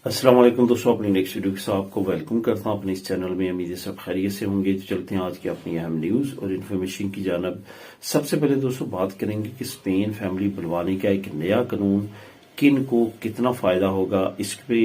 अस्सलाम वालेकुम दोस्तों, अपनी नेक्स्ट वीडियो के साथ आपको वेलकम करता हूं अपने इस चैनल में। उम्मीद है सब खैरियत से होंगे। तो चलते हैं आज की अपनी अहम न्यूज और इन्फॉर्मेशन की जानब। सबसे पहले दोस्तों बात करेंगे कि स्पेन फैमिली बुलवाने का एक नया कानून किन को कितना फायदा होगा, इस पे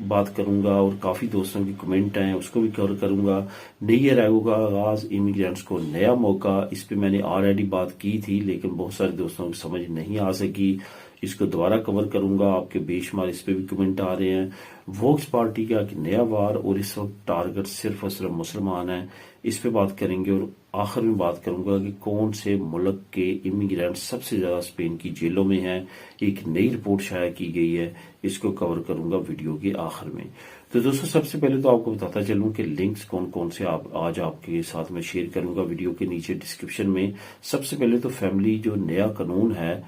बात करूंगा। और काफी दोस्तों की कमेंट हैं, उसको भी कवर करूंगा। नई ईयर होगा आगाज, इमिग्रेंट्स को नया मौका। इस पे मैंने ऑलरेडी बात की थी, लेकिन बहुत सारे दोस्तों को समझ नहीं आ सकी। इसको दोबारा कवर करूंगा। आपके बेशुमार इस पे भी कमेंट आ रहे हैं। वोक्स पार्टी का एक नया वार और इस वक्त टारगेट सिर्फ और सिर्फ मुसलमान है, इस पे बात करेंगे। और आखिर में बात करूंगा कि कौन से मुल्क के इमिग्रेंट सबसे ज्यादा स्पेन की जेलों में हैं। एक नई रिपोर्ट शाया की गई है, इसको कवर करूंगा वीडियो के आखिर में। तो दोस्तों सबसे पहले तो आपको बताता चलूं कि लिंक्स कौन कौन से आज आपके साथ में शेयर करूंगा वीडियो के नीचे डिस्क्रिप्शन में। सबसे पहले तो फैमिली जो नया कानून है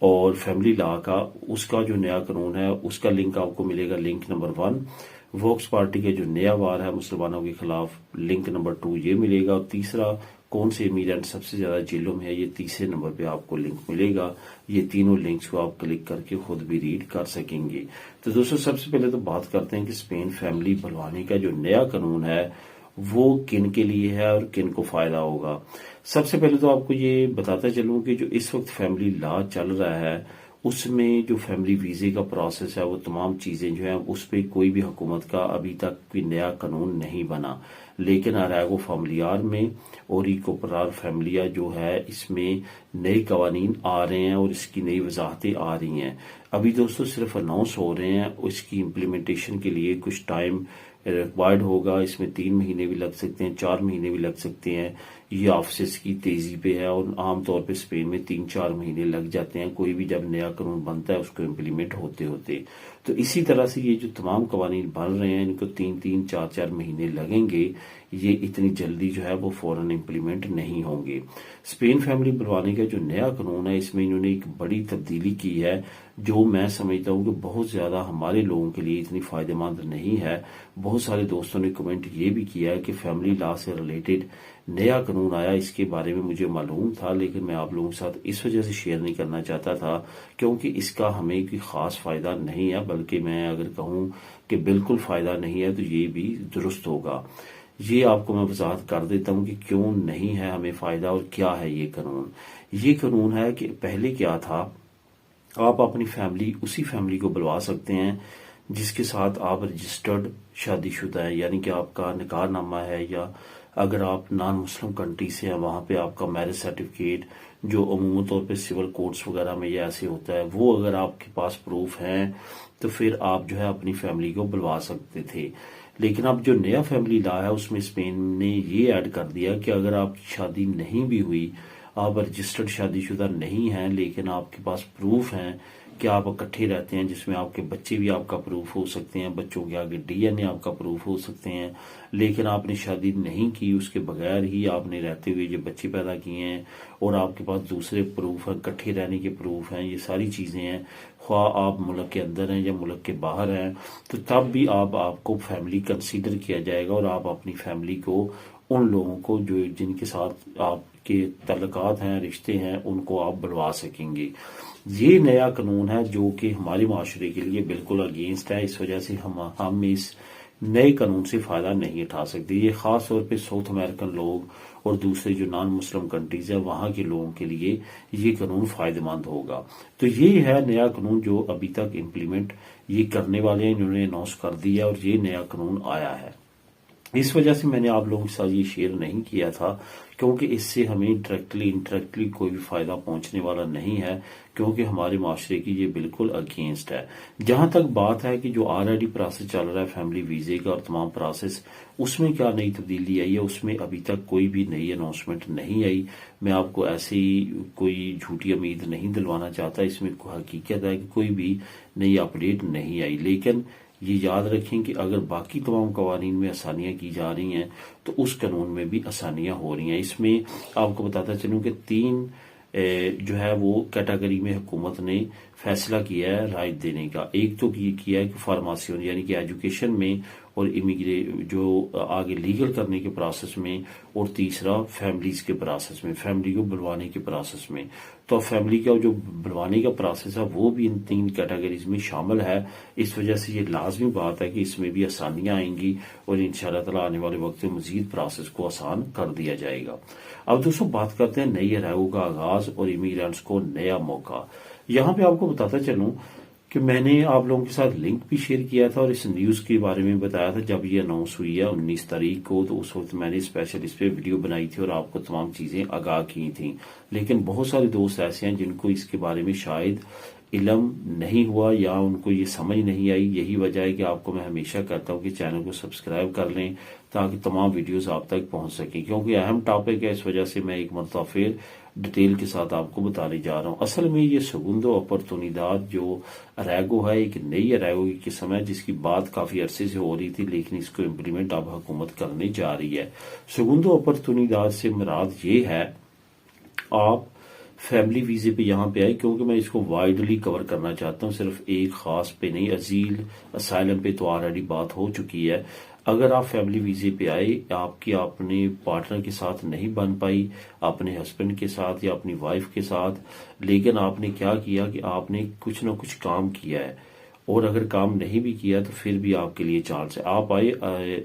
और फैमिली लॉ का, उसका जो नया कानून है उसका लिंक आपको मिलेगा। लिंक नंबर 1 वोक्स पार्टी का जो नया वार है मुसलमानों के खिलाफ, लिंक नंबर 2 ये मिलेगा। और तीसरा कौन से इमिग्रेंट सबसे ज्यादा जेलों में है, ये तीसरे नंबर पे आपको लिंक मिलेगा। ये तीनों लिंक्स को आप क्लिक करके खुद भी रीड कर सकेंगे। तो दोस्तों सबसे पहले तो बात करते हैं कि स्पेन फैमिली बुलवाने का जो नया कानून है वो किन के लिए है और किन को फायदा होगा। सबसे पहले तो आपको ये बताता चलूं कि जो इस वक्त फैमिली लॉ चल रहा है उसमें जो फैमिली वीजे का प्रोसेस है वो तमाम चीजें जो है उस पर कोई भी हुकूमत का अभी तक कोई नया कानून नहीं बना। लेकिन अरागो फैमिलियार में और इकोपरार फैमिलिया जो है इसमें नए कवानीन आ रहे हैं और इसकी नई वजाहतें आ रही हैं। अभी दोस्तों सिर्फ अनाउंस हो रहे हैं, उसकी इम्प्लीमेंटेशन के लिए कुछ टाइम रिक्वायर्ड होगा। इसमें 3 महीने भी लग सकते हैं, 4 महीने भी लग सकते हैं। ये ऑफिस की तेजी पे है और आमतौर पे स्पेन में 3-4 महीने लग जाते हैं कोई भी जब नया कानून बनता है उसको इम्प्लीमेंट होते होते। तो इसी तरह से ये जो तमाम कवानीन बन रहे हैं इनको 3-3, 4-4 महीने लगेंगे। ये इतनी जल्दी जो है वो फौरन इम्प्लीमेंट नहीं होंगे। स्पेन फैमिली बुलवाने का जो नया कानून है इसमें इन्होंने एक बड़ी तब्दीली की है जो मैं समझता हूँ कि बहुत ज्यादा हमारे लोगों के लिए इतनी फायदेमंद नहीं है। बहुत सारे दोस्तों ने कमेंट ये भी किया है कि फैमिली लॉ से रिलेटेड नया कानून आया, इसके बारे में मुझे मालूम था लेकिन मैं आप लोगों के साथ इस वजह से शेयर नहीं करना चाहता था क्योंकि इसका हमें कोई खास फायदा नहीं है, बल्कि मैं अगर कहूँ कि बिल्कुल फायदा नहीं है तो ये भी दुरुस्त होगा। ये आपको मैं वजाहत कर देता हूँ कि क्यों नहीं है हमें फायदा और क्या है ये कानून। ये कानून है कि पहले क्या था, आप अपनी फैमिली उसी फैमिली को बुलवा सकते हैं जिसके साथ आप रजिस्टर्ड शादीशुदा है, यानी कि आपका निकाहनामा है, या अगर आप नॉन मुस्लिम कंट्री से हैं वहां पे आपका मैरिज सर्टिफिकेट जो अमूमन तौर पे सिविल कोर्ट्स वगैरह में ये ऐसे होता है, वो अगर आपके पास प्रूफ है तो फिर आप जो है अपनी फैमिली को बुलवा सकते थे। लेकिन अब जो नया फैमिली लॉ है उसमें स्पेन ने ये ऐड कर दिया कि अगर आपकी शादी नहीं भी हुई, आप रजिस्टर्ड शादीशुदा नहीं हैं, लेकिन आपके पास प्रूफ हैं कि आप इकट्ठे रहते हैं, जिसमें आपके बच्चे भी आपका प्रूफ हो सकते हैं, बच्चों के आगे डीएनए आपका प्रूफ हो सकते हैं, लेकिन आपने शादी नहीं की, उसके बगैर ही आपने रहते हुए जो बच्चे पैदा किए हैं और आपके पास दूसरे प्रूफ हैं, इकट्ठे रहने के प्रूफ हैं, ये सारी चीजें हैं, ख्वाह आप मुल्क के अंदर हैं या मुल्क के बाहर हैं, तो तब भी आपको फैमिली कंसीडर किया जाएगा और आप अपनी फैमिली को, उन लोगों को जो जिनके साथ आपके तल्लुकात हैं, रिश्ते हैं, उनको आप बुलवा सकेंगे। ये नया कानून है जो कि हमारे माशरे के लिए बिल्कुल अगेंस्ट है। इस वजह से हम इस नए कानून से फायदा नहीं उठा सकते। ये खास तौर पे साउथ अमेरिकन लोग और दूसरे जो नॉन मुस्लिम कंट्रीज है वहां के लोगों के लिए ये कानून फायदेमंद होगा। तो ये है नया कानून जो अभी तक इम्प्लीमेंट ये करने वाले हैं, इन्होंने अनाउंस कर दिया और ये नया कानून आया है। इस वजह से मैंने आप लोगों के साथ ये शेयर नहीं किया था क्योंकि इससे हमें डायरेक्टली कोई भी फायदा पहुंचने वाला नहीं है, क्योंकि हमारे माशरे की ये बिल्कुल अगेंस्ट है। जहां तक बात है कि जो ऑलरेडी प्रोसेस चल रहा है फैमिली वीजे का और तमाम प्रोसेस, उसमें क्या नई तब्दीली आई है, उसमें अभी तक कोई भी नई अनाउंसमेंट नहीं आई। मैं आपको ऐसे ही कोई झूठी उम्मीद नहीं दिलवाना चाहता, इसमें हकीकत है कि कोई भी नई अपडेट नहीं आई। लेकिन ये याद रखें कि अगर बाकी तमाम कवानीन में आसानियां की जा रही हैं तो उस कानून में भी आसानियां हो रही हैं। इसमें आपको बताता चलूं कि 3 जो है वो कैटेगरी में हुकूमत ने फैसला किया है राइट देने का। एक तो ये किया है कि फार्मेसी यानी कि एजुकेशन में और इमिग्रे जो आगे लीगल करने के प्रोसेस में, और तीसरा फैमिलीज के प्रोसेस में, फैमिली को बुलवाने के प्रोसेस में। तो फैमिली का जो बुलवाने का प्रोसेस है वो भी इन 3 कैटेगरीज में शामिल है। इस वजह से ये लाजमी बात है कि इसमें भी आसानियां आएंगी और इंशाअल्लाह ताला आने वाले वक्त में मजीद प्रोसेस को आसान कर दिया जाएगा। अब दोस्तों बात करते हैं नई अराइवल का आगाज और इमिग्रेंट्स को नया मौका। यहाँ पे आपको बताता चलूं कि मैंने आप लोगों के साथ लिंक भी शेयर किया था और इस न्यूज के बारे में बताया था जब ये अनाउंस हुई है 19 तारीख को। तो उस वक्त मैंने स्पेशल इस पे वीडियो बनाई थी और आपको तमाम चीजें आगाह की थी। लेकिन बहुत सारे दोस्त ऐसे हैं जिनको इसके बारे में शायद इल्म नहीं हुआ या उनको ये समझ नहीं आई। यही वजह है कि आपको मैं हमेशा कहता हूँ कि चैनल को सब्सक्राइब कर लें ताकि तमाम वीडियोस आप तक पहुंच सकें, क्योंकि अहम टॉपिक है। इस वजह से मैं एक मरतबा फिर डिटेल के साथ आपको बताने जा रहा हूँ। असल में ये सेगुंडो अपॉर्चुनिडाद जो अराइगो है, एक नई अराइगो की किस्म है जिसकी बात काफी अरसे से हो रही थी, लेकिन इसको इम्प्लीमेंट अब हुकूमत करने जा रही है। सेगुंडो अपॉर्चुनिडाद से मुराद ये है आप फैमिली वीजे पे यहाँ पे आए, क्योंकि मैं इसको वाइडली कवर करना चाहता हूँ, सिर्फ एक खास पे नहीं। अजील असाइलम पे तो ऑलरेडी बात हो चुकी है। अगर आप फैमिली वीजे पे आए, आपकी अपने पार्टनर के साथ नहीं बन पाई, अपने हस्बैंड के साथ या अपनी वाइफ के साथ, लेकिन आपने क्या किया कि आपने कुछ ना कुछ काम किया है, और अगर काम नहीं भी किया तो फिर भी आपके लिए चांस है। आप आए,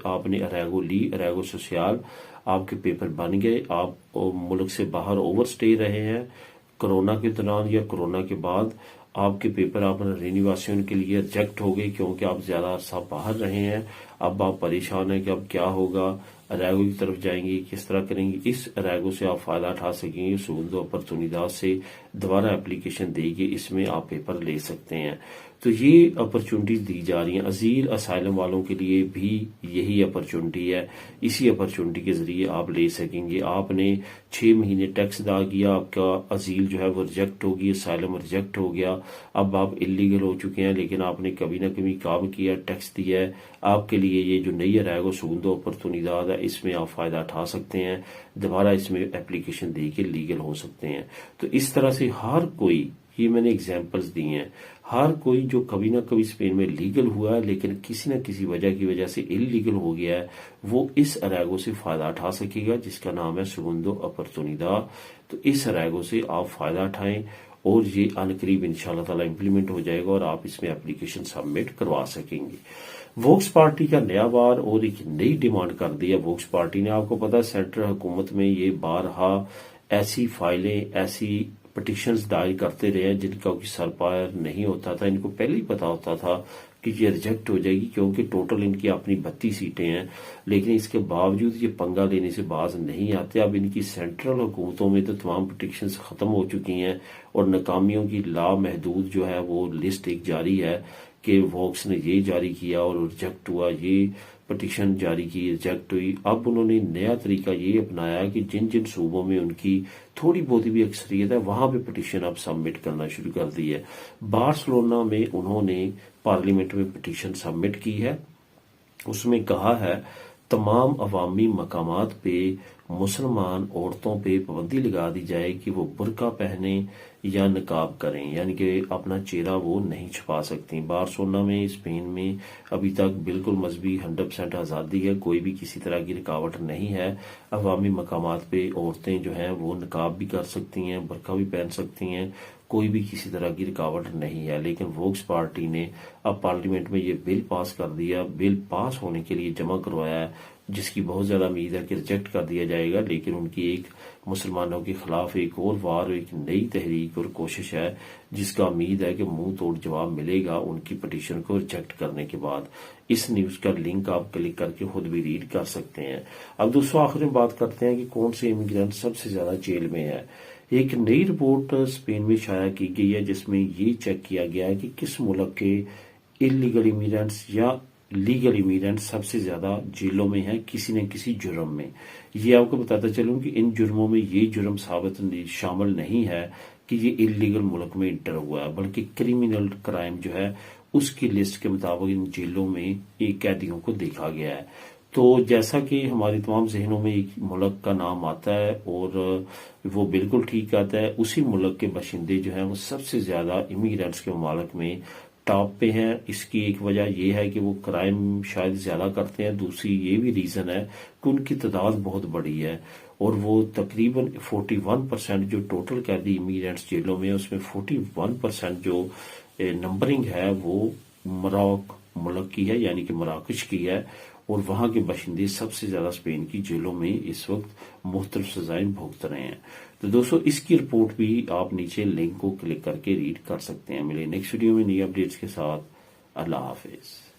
आपने अराइगो ली, अराइगो सोशल, आपके पेपर बन गए, आप मुल्क से बाहर ओवर स्टे रहे हैं कोरोना के दौरान या कोरोना के बाद, आपके पेपर आपने रिन्यूएशन के लिए रिजेक्ट हो गए क्योंकि आप ज्यादा अरसा बाहर रहे हैं। अब आप परेशान हैं कि अब क्या होगा, अराइगो की तरफ जाएंगे, किस तरह करेंगे। इस अराइगो से आप फायदा उठा सकेंगे। सेगुंडो अपॉर्चुनिडाद से दोबारा एप्लीकेशन देके इसमें आप पेपर ले सकते हैं। तो ये अपॉर्चुनिटीज दी जा रही हैं। अजील असाइलम वालों के लिए भी यही अपॉर्चुनिटी है। इसी अपॉर्चुनिटी के जरिए आप ले सकेंगे। आपने 6 महीने टैक्स अदा किया, आपका अजील जो है वो रिजेक्ट होगी, असाइलम रिजेक्ट हो गया, अब आप इलीगल हो चुके हैं, लेकिन आपने कभी ना कभी काम किया, टैक्स दिया है। आपके लिए ये जो नई अराइगो सेगुंडो अपॉर्चुनिडाद है, इसमें आप फायदा उठा सकते हैं, दोबारा इसमें एप्लीकेशन दे के लीगल हो सकते हैं। तो इस तरह से हर कोई, ये मैंने एग्जांपल्स दी हैं, हर कोई जो कभी ना कभी स्पेन में लीगल हुआ है लेकिन किसी न किसी वजह की वजह से इलीगल हो गया है, वो इस अराइगो से फायदा उठा सकेगा जिसका नाम है सेगुंडो अपॉर्चुनिडाद। तो इस अराइगो से आप फायदा उठाएं और ये अनकरीब इंशाल्लाह ताला इम्प्लीमेंट हो जाएगा और आप इसमें एप्लीकेशन सबमिट करवा सकेंगे। वोक्स पार्टी का नया बार और एक नई डिमांड कर दी है वोक्स पार्टी ने। आपको पता है सेंट्रल हुकूमत में ये बारहा ऐसी फाइलें, ऐसी पिटिशंस दायर करते रहे हैं जिनका कोई सरपायर नहीं होता था। इनको पहले ही पता होता था कि ये रिजेक्ट हो जाएगी, क्योंकि टोटल इनकी अपनी 32 सीटें हैं, लेकिन इसके बावजूद ये पंगा लेने से बाज नहीं आते। अब इनकी सेंट्रल हुकूमतों में तो तमाम पिटिशंस खत्म हो चुकी हैं और नाकामियों की लामहदूद जो है वो लिस्ट एक जारी है कि वोक्स ने ये जारी किया और रिजेक्ट हुआ, ये पिटिशन जारी की, रिजेक्ट हुई। अब उन्होंने नया तरीका ये अपनाया कि जिन जिन सूबों में उनकी थोड़ी बहुत भी अक्सरियत है वहां पे पिटिशन अब सबमिट करना शुरू कर दी है। बार्सिलोना में उन्होंने पार्लियामेंट में पिटिशन सबमिट की है। उसमें कहा है तमाम अवामी मकामात पे मुसलमान औरतों पे पाबंदी लगा दी जाए कि वो बुर्का पहने या नकाब करें, यानी कि अपना चेहरा वो नहीं छुपा सकती। बार्सिलोना में, स्पेन में अभी तक बिल्कुल मजहबी 100% आज़ादी है, कोई भी किसी तरह की रुकावट नहीं है। अवामी मकामात पे औरतें जो हैं वो नकाब भी कर सकती हैं, बुर्का भी पहन सकती हैं, कोई भी किसी तरह की रुकावट नहीं है। लेकिन वोक्स पार्टी ने अब पार्लियामेंट में ये बिल पास कर दिया, बिल पास होने के लिए जमा करवाया है, जिसकी बहुत ज्यादा उम्मीद है कि रिजेक्ट कर दिया जाएगा। लेकिन उनकी एक मुसलमानों के खिलाफ एक और वार, एक नई तहरीक और कोशिश है जिसका उम्मीद है कि मुंह तोड़ जवाब मिलेगा उनकी पिटीशन को रिजेक्ट करने के बाद। इस न्यूज का लिंक आप क्लिक करके खुद भी रीड कर सकते हैं। अब दोस्तों आखिर में बात करते हैं कि कौन से इमिग्रेंट सबसे ज्यादा जेल में है। एक नई रिपोर्ट स्पेन में शाया की गई है जिसमें ये चेक किया गया है कि किस मुल्क के इलीगल इमिग्रेंट्स या लीगल इमिग्रेंट सबसे ज्यादा जेलों में है किसी न किसी जुर्म में। ये आपको बताता चलूं कि इन जुर्मों में ये जुर्म साबित शामिल नहीं है कि ये इलीगल मुल्क में इंटर हुआ है, बल्कि क्रिमिनल क्राइम जो है उसकी लिस्ट के मुताबिक इन जेलों में एक कैदियों को देखा गया है। तो जैसा कि हमारे तमाम जहनों में एक मुल्क का नाम आता है और वो बिल्कुल ठीक आता है, उसी मुल्क के बाशिंदे जो हैं वो सबसे ज्यादा इमिग्रेंट्स के ममालिक में टॉप पे हैं। इसकी एक वजह ये है कि वो क्राइम शायद ज्यादा करते हैं, दूसरी ये भी रीजन है कि उनकी तादाद बहुत बड़ी है और वो तकरीबन 41% जो टोटल कैदी इमीग्रेंट्स जेलों में है उसमें 41% जो नंबरिंग है वो मराक मुल्क की है, यानी कि मराकश की है, और वहां के बाशिंदे सबसे ज्यादा स्पेन की जेलों में इस वक्त मुख्तलिफ सजाएं भुगत रहे हैं। तो दोस्तों इसकी रिपोर्ट भी आप नीचे लिंक को क्लिक करके रीड कर सकते हैं। मिले नेक्स्ट वीडियो में नई अपडेट्स के साथ। अल्लाह हाफिज।